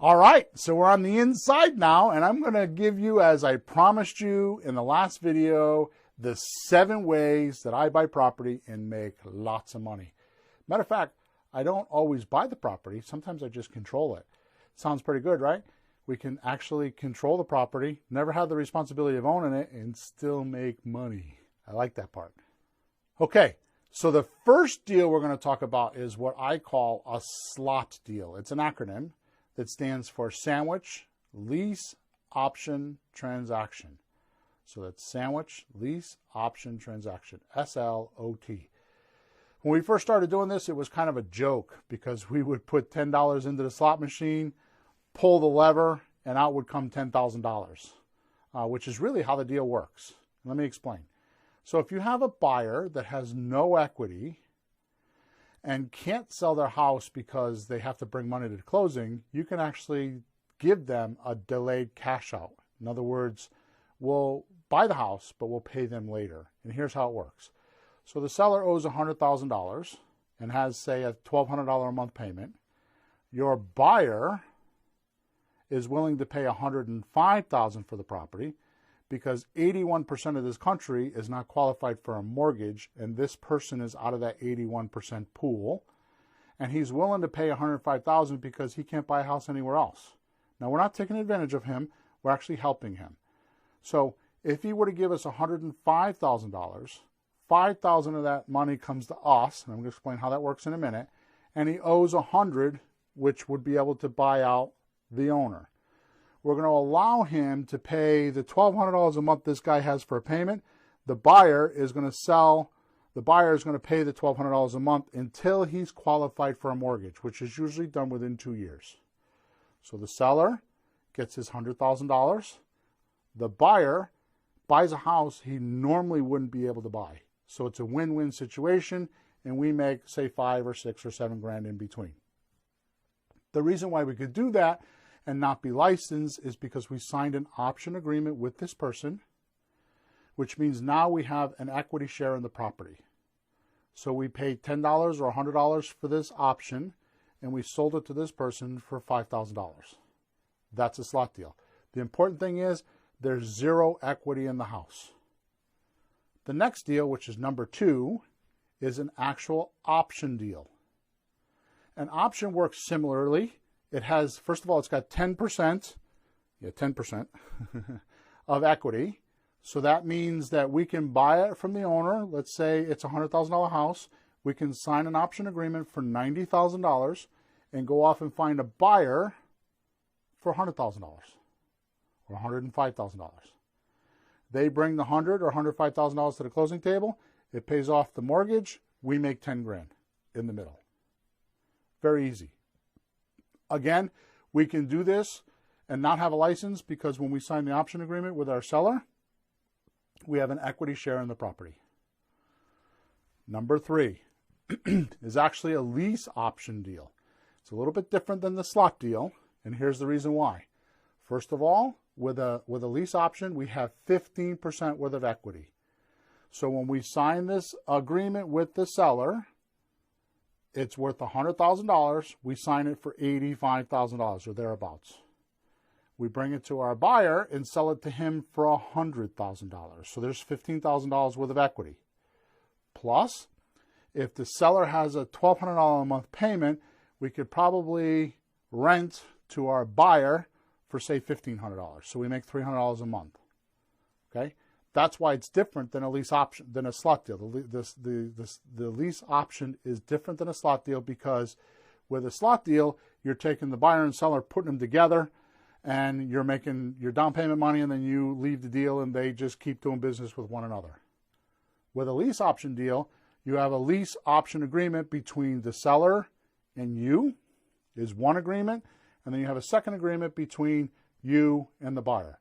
All right, so we're on the inside now, and I'm going to give you, as I promised you in the last video, the 7 ways that I buy property and make lots of money. Matter of fact, I don't always buy the property. Sometimes I just control it. Sounds pretty good, right? We can actually control the property, never have the responsibility of owning it, and still make money. I like that part. Okay, so the first deal we're going to talk about is what I call a SLOT deal. It's an acronym that stands for Sandwich, Lease, Option, Transaction. So that's Sandwich, Lease, Option, Transaction, SLOT. When we first started doing this, it was kind of a joke because we would put $10 into the slot machine, pull the lever, and out would come $10,000, which is really how the deal works. Let me explain. So if you have a buyer that has no equity and can't sell their house because they have to bring money to the closing, you can actually give them a delayed cash out. In other words, we'll buy the house, but we'll pay them later. And here's how it works. So the seller owes $100,000 and has, say, a $1,200 a month payment. Your buyer is willing to pay $105,000 for the property because 81% of this country is not qualified for a mortgage, and this person is out of that 81% pool, and he's willing to pay $105,000 because he can't buy a house anywhere else. Now, we're not taking advantage of him. We're actually helping him. So if he were to give us $105,000, $5,000 of that money comes to us, and I'm going to explain how that works in a minute, and he owes $100,000, which would be able to buy out the owner. We're going to allow him to pay the $1,200 a month this guy has for a payment. The buyer is going to pay the $1,200 a month until he's qualified for a mortgage, which is usually done within 2 years. So the seller gets his $100,000. The buyer buys a house he normally wouldn't be able to buy. So it's a win-win situation, and we make, say, 5 or 6 or 7 grand in between. The reason why we could do that and not be licensed is because we signed an option agreement with this person, which means now we have an equity share in the property. So we paid $10 or $100 for this option, and we sold it to this person for $5,000. That's a slot deal. The important thing is there's 0 equity in the house. The next deal, which is number 2, is an actual option deal. An option works similarly. It has, first of all, it's got 10% of equity. So that means that we can buy it from the owner. Let's say it's a $100,000 house. We can sign an option agreement for $90,000 and go off and find a buyer for $100,000 or $105,000. They bring the $100,000 or $105,000 to the closing table. It pays off the mortgage. We make 10 grand in the middle. Very easy. Again, we can do this and not have a license because when we sign the option agreement with our seller, we have an equity share in the property. Number 3 is actually a lease option deal. It's a little bit different than the slot deal, and here's the reason why. First of all, with a lease option, we have 15% worth of equity. So when we sign this agreement with the seller, it's worth $100,000. We sign it for $85,000 or thereabouts. We bring it to our buyer and sell it to him for $100,000. So there's $15,000 worth of equity. Plus, if the seller has a $1,200 a month payment, we could probably rent to our buyer for, say, $1,500. So we make $300 a month. Okay? That's why it's different than a lease option, than a slot deal. The lease option is different than a slot deal because with a slot deal, you're taking the buyer and seller, putting them together, and you're making your down payment money, and then you leave the deal, and they just keep doing business with one another. With a lease option deal, you have a lease option agreement between the seller and you, is one agreement, and then you have a second agreement between you and the buyer.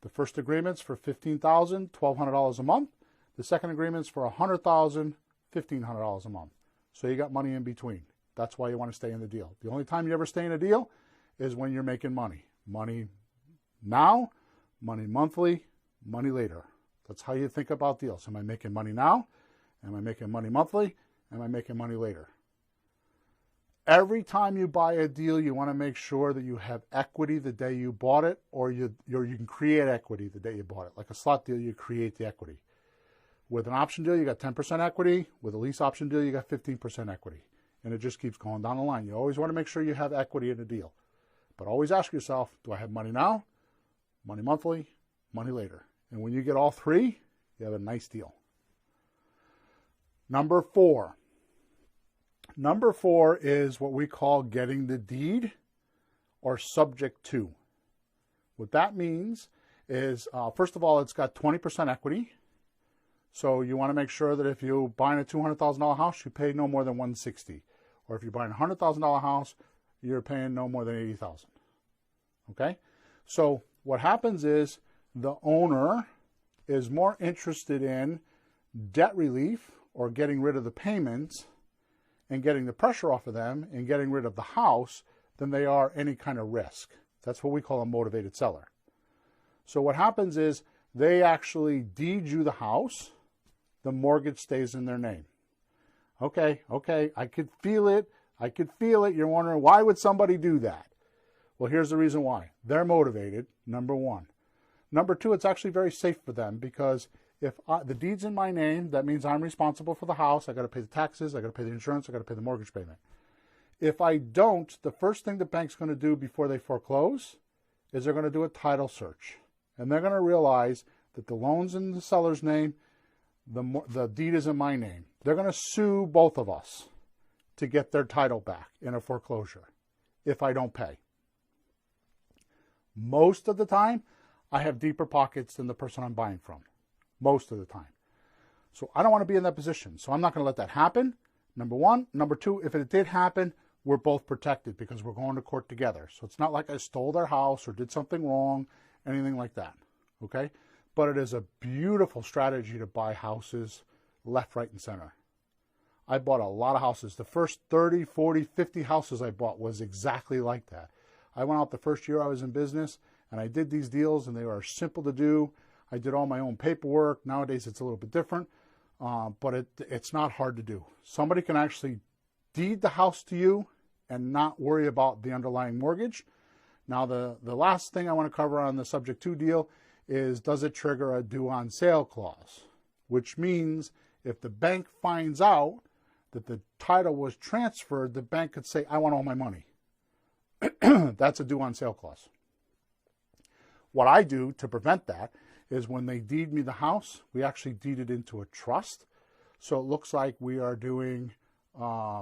The first agreement's for $15,000, $1,200 a month. The second agreement's for $100,000, $1,500 a month. So you got money in between. That's why you want to stay in the deal. The only time you ever stay in a deal is when you're making money. Money now, money monthly, money later. That's how you think about deals. Am I making money now? Am I making money monthly? Am I making money later? Every time you buy a deal, you want to make sure that you have equity the day you bought it, or you can create equity the day you bought it. Like a slot deal, you create the equity. With an option deal, you got 10% equity. With a lease option deal, you got 15% equity. And it just keeps going down the line. You always want to make sure you have equity in a deal. But always ask yourself, do I have money now, money monthly, money later? And when you get all three, you have a nice deal. Number 4. Number 4 is what we call getting the deed or subject to. What that means is, first of all, it's got 20% equity. So you want to make sure that if you're buying a $200,000 house, you pay no more than $160,000. Or if you're buying a $100,000 house, you're paying no more than $80,000. Okay? So what happens is the owner is more interested in debt relief or getting rid of the payments and getting the pressure off of them and getting rid of the house than they are any kind of risk. That's what we call a motivated seller. So what happens is they actually deed you the house. The mortgage stays in their name. Okay, I could feel it. I could feel it. You're wondering, why would somebody do that? Well, here's the reason why. They're motivated, number 1. Number 2, it's actually very safe for them because if the deed's in my name, that means I'm responsible for the house. I got to pay the taxes. I got to pay the insurance. I got to pay the mortgage payment. If I don't, the first thing the bank's going to do before they foreclose is they're going to do a title search. And they're going to realize that the loan's in the seller's name, the deed is in my name. They're going to sue both of us to get their title back in a foreclosure if I don't pay. Most of the time, I have deeper pockets than the person I'm buying from. Most of the time. So I don't want to be in that position. So I'm not going to let that happen, number 1. Number 2, if it did happen, we're both protected because we're going to court together. So it's not like I stole their house or did something wrong, anything like that. Okay? But it is a beautiful strategy to buy houses left, right, and center. I bought a lot of houses. The first 30, 40, 50 houses I bought was exactly like that. I went out the first year I was in business, and I did these deals, and they were simple to do. I did all my own paperwork. Nowadays, it's a little bit different, but it's not hard to do. Somebody can actually deed the house to you and not worry about the underlying mortgage. Now, the last thing I want to cover on the subject to deal is, does it trigger a due on sale clause? Which means if the bank finds out that the title was transferred, the bank could say, I want all my money. That's a due on sale clause. What I do to prevent that is when they deed me the house, we actually deed it into a trust. So it looks like we are doing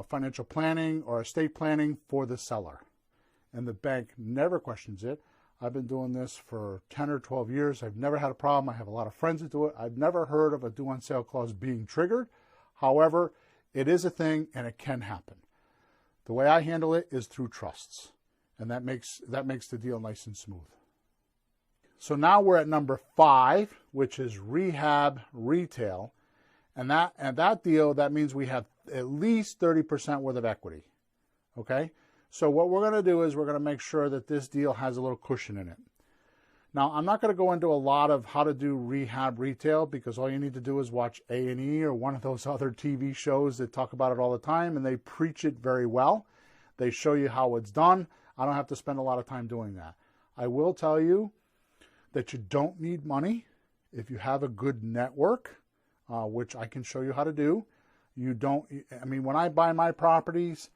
financial planning or estate planning for the seller. And the bank never questions it. I've been doing this for 10 or 12 years. I've never had a problem. I have a lot of friends that do it. I've never heard of a due on sale clause being triggered. However, it is a thing and it can happen. The way I handle it is through trusts. And that makes the deal nice and smooth. So now we're at number 5, which is rehab retail. And that deal, that means we have at least 30% worth of equity. Okay? So what we're going to do is we're going to make sure that this deal has a little cushion in it. Now, I'm not going to go into a lot of how to do rehab retail because all you need to do is watch A&E or one of those other TV shows that talk about it all the time, and they preach it very well. They show you how it's done. I don't have to spend a lot of time doing that. I will tell you that you don't need money if you have a good network, which I can show you how to do. You don't, I mean, when I buy my properties,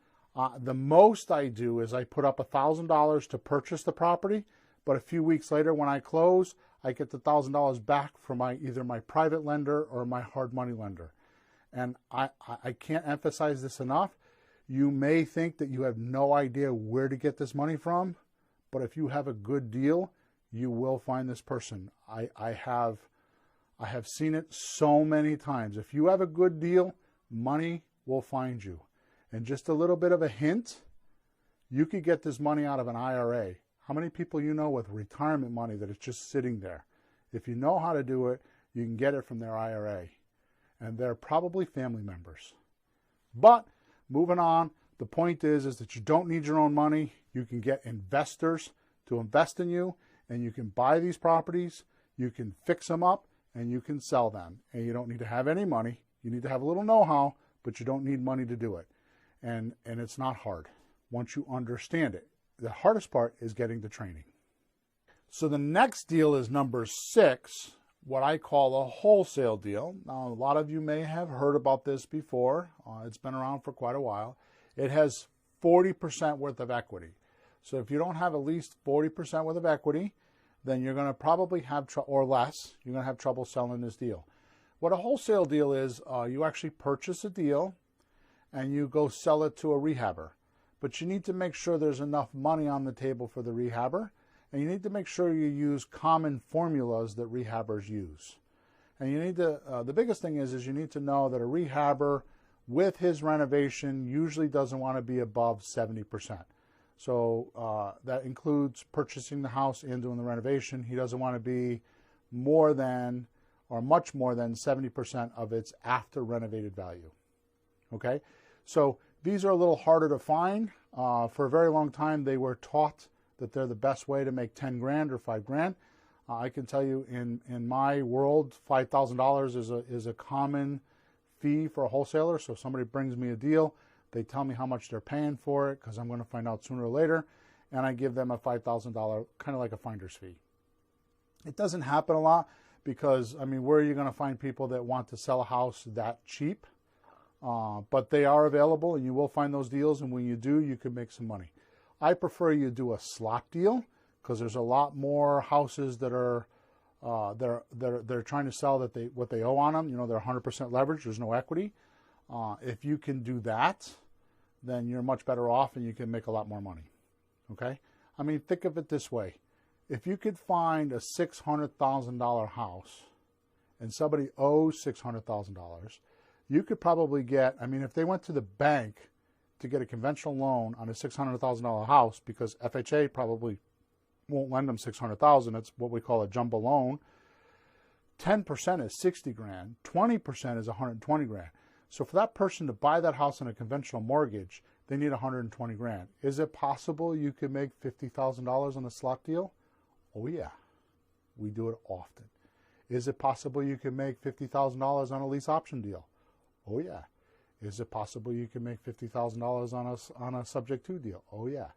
the most I do is I put up $1,000 to purchase the property, but a few weeks later when I close, I get the $1,000 back from either my private lender or my hard money lender. And I can't emphasize this enough. You may think that you have no idea where to get this money from, but if you have a good deal, you will find this person. I have seen it so many times. If you have a good deal, money will find you. And just a little bit of a hint, you could get this money out of an IRA. How many people you know with retirement money that is just sitting there? If you know how to do it, you can get it from their IRA. And they're probably family members. But moving on, the point is that you don't need your own money. You can get investors to invest in you, and you can buy these properties, you can fix them up, and you can sell them. And you don't need to have any money. You need to have a little know-how, but you don't need money to do it. And it's not hard. once you understand it. The hardest part is getting the training. So the next deal is number 6, what I call a wholesale deal. Now, a lot of you may have heard about this before. It's been around for quite a while. It has 40% worth of equity. So if you don't have at least 40% worth of equity, then you're going to probably have, or less, you're going to have trouble selling this deal. What a wholesale deal is, you actually purchase a deal and you go sell it to a rehabber. But you need to make sure there's enough money on the table for the rehabber, and you need to make sure you use common formulas that rehabbers use. And you need to, the biggest thing is you need to know that a rehabber with his renovation usually doesn't want to be above 70%. So that includes purchasing the house and doing the renovation. He doesn't want to be more than or much more than 70% of its after renovated value. Okay, so these are a little harder to find. For a very long time, they were taught that they're the best way to make 10 grand or 5 grand. I can tell you in my world, $5,000 is a common fee for a wholesaler. So if somebody brings me a deal, they tell me how much they're paying for it, because I'm going to find out sooner or later, and I give them a $5,000, kind of like a finder's fee. It doesn't happen a lot because, I mean, where are you going to find people that want to sell a house that cheap? But they are available, and you will find those deals, and when you do, you can make some money. I prefer you do a slot deal, because there's a lot more houses that are they're trying to sell that what they owe on them. You know, they're 100% leverage. There's no equity. If you can do that, then you're much better off, and you can make a lot more money. Okay? I mean, think of it this way. If you could find a $600,000 house and somebody owes $600,000, you could probably get, I mean, if they went to the bank to get a conventional loan on a $600,000 house, because FHA probably won't lend them $600,000, it's what we call a jumbo loan, 10% is 60 grand, 20% is 120 grand. So for that person to buy that house on a conventional mortgage, they need 120 grand. Is it possible you could make $50,000 on a slot deal? Oh yeah, we do it often. Is it possible you can make $50,000 on a lease option deal? Oh yeah. Is it possible you can make $50,000 on a subject to deal? Oh yeah.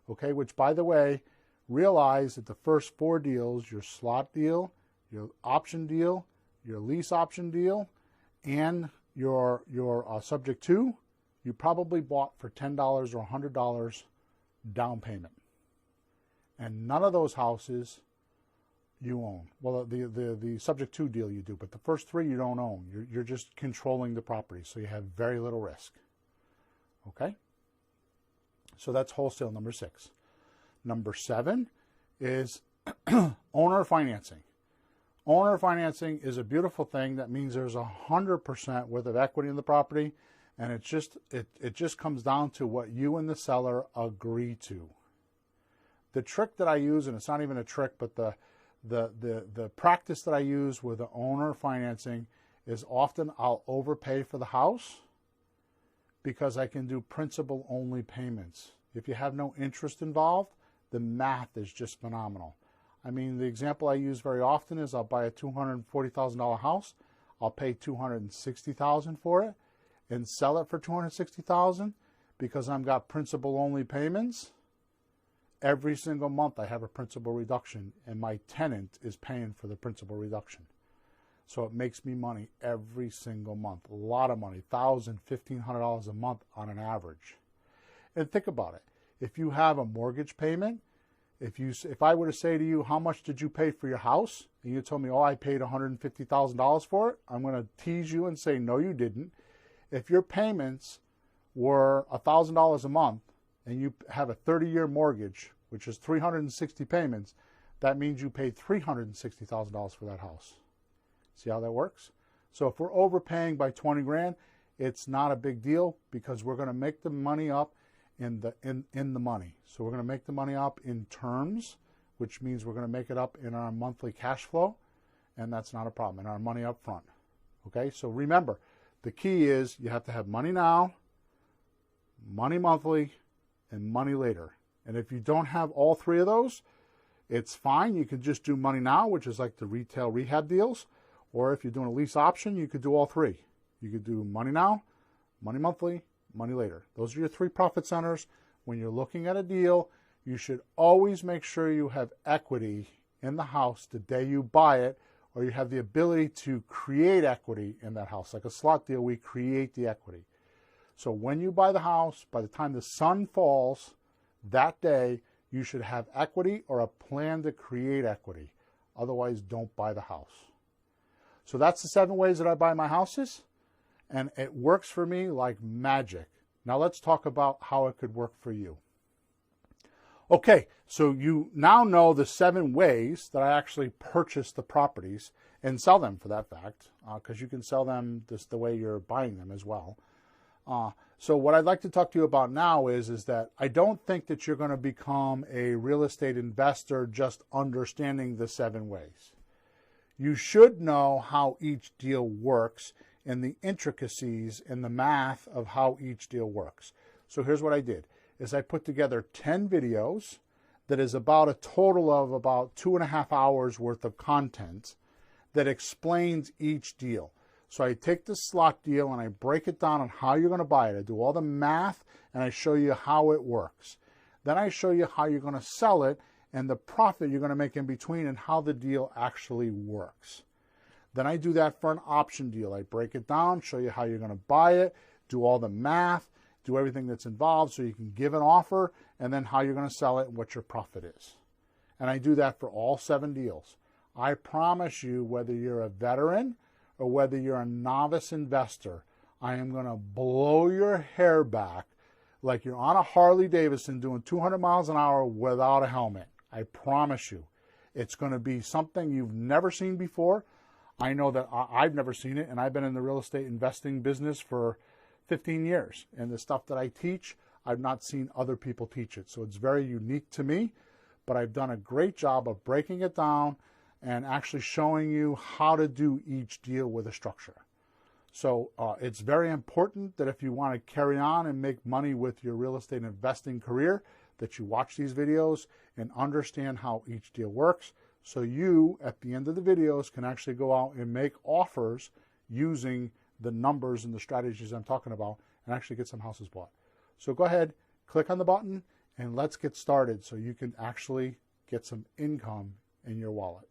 Okay, which by the way, realize that the first 4 deals, your slot deal, your option deal, your lease option deal, and your subject to, you probably bought for $10 or $100 down payment. And none of those houses you own. Well, the subject to deal you do, but the first 3 you don't own. You're just controlling the property, so you have very little risk. Okay? So that's wholesale number 6. Number 7 is owner financing. Owner financing is a beautiful thing. That means there's 100% worth of equity in the property, and it just comes down to what you and the seller agree to. The trick that I use, and it's not even a trick, but the practice that I use with the owner financing is often I'll overpay for the house because I can do principal only payments. If you have no interest involved, the math is just phenomenal. I mean, the example I use very often is I'll buy a $240,000 house. I'll pay $260,000 for it and sell it for $260,000 because I've got principal only payments. Every single month I have a principal reduction, and my tenant is paying for the principal reduction. So it makes me money every single month. A lot of money, $1,000, $1,500 a month on an average. And think about it. If you have a mortgage payment, if I were to say to you, how much did you pay for your house? And you told me, oh, I paid $150,000 for it. I'm going to tease you and say, no, you didn't. If your payments were $1,000 a month, and you have a 30-year mortgage, which is 360 payments, that means you paid $360,000 for that house. See how that works? So if we're overpaying by 20 grand, it's not a big deal because we're going to make the money up in the money. So we're going to make the money up in terms, which means we're going to make it up in our monthly cash flow, and that's not a problem, in our money up front. Okay, so remember, the key is you have to have money now, money monthly, and money later. And if you don't have all 3 of those, it's fine. You can just do money now, which is like the retail rehab deals. Or if you're doing a lease option, you could do all 3. You could do money now, money monthly, money later. Those are your 3 profit centers. When you're looking at a deal, you should always make sure you have equity in the house the day you buy it, or you have the ability to create equity in that house. Like a slot deal, we create the equity. So when you buy the house, by the time the sun falls that day, you should have equity or a plan to create equity. Otherwise, don't buy the house. So that's the 7 ways that I buy my houses, and it works for me like magic. Now let's talk about how it could work for you. Okay, so you now know the 7 ways that I actually purchase the properties and sell them, for that fact, because you can sell them just the way you're buying them as well. So what I'd like to talk to you about now is that I don't think that you're going to become a real estate investor just understanding the 7 ways. You should know how each deal works and the intricacies and the math of how each deal works. So here's what I did, is I put together 10 videos that is about a total of about 2.5 hours worth of content that explains each deal. So I take the slot deal and I break it down on how you're going to buy it. I do all the math and I show you how it works. Then I show you how you're going to sell it and the profit you're going to make in between and how the deal actually works. Then I do that for an option deal. I break it down, show you how you're going to buy it, do all the math, do everything that's involved so you can give an offer, and then how you're going to sell it and what your profit is. And I do that for all 7 deals. I promise you, whether you're a veteran or whether you're a novice investor, I am going to blow your hair back like you're on a Harley Davidson doing 200 miles an hour without a helmet. I promise you. It's going to be something you've never seen before. I know that I've never seen it, and I've been in the real estate investing business for 15 years. And the stuff that I teach, I've not seen other people teach it. So it's very unique to me, but I've done a great job of breaking it down and actually showing you how to do each deal with a structure. So it's very important that if you want to carry on and make money with your real estate investing career, that you watch these videos and understand how each deal works. So you, at the end of the videos, can actually go out and make offers using the numbers and the strategies I'm talking about and actually get some houses bought. So go ahead, click on the button, and let's get started so you can actually get some income in your wallet.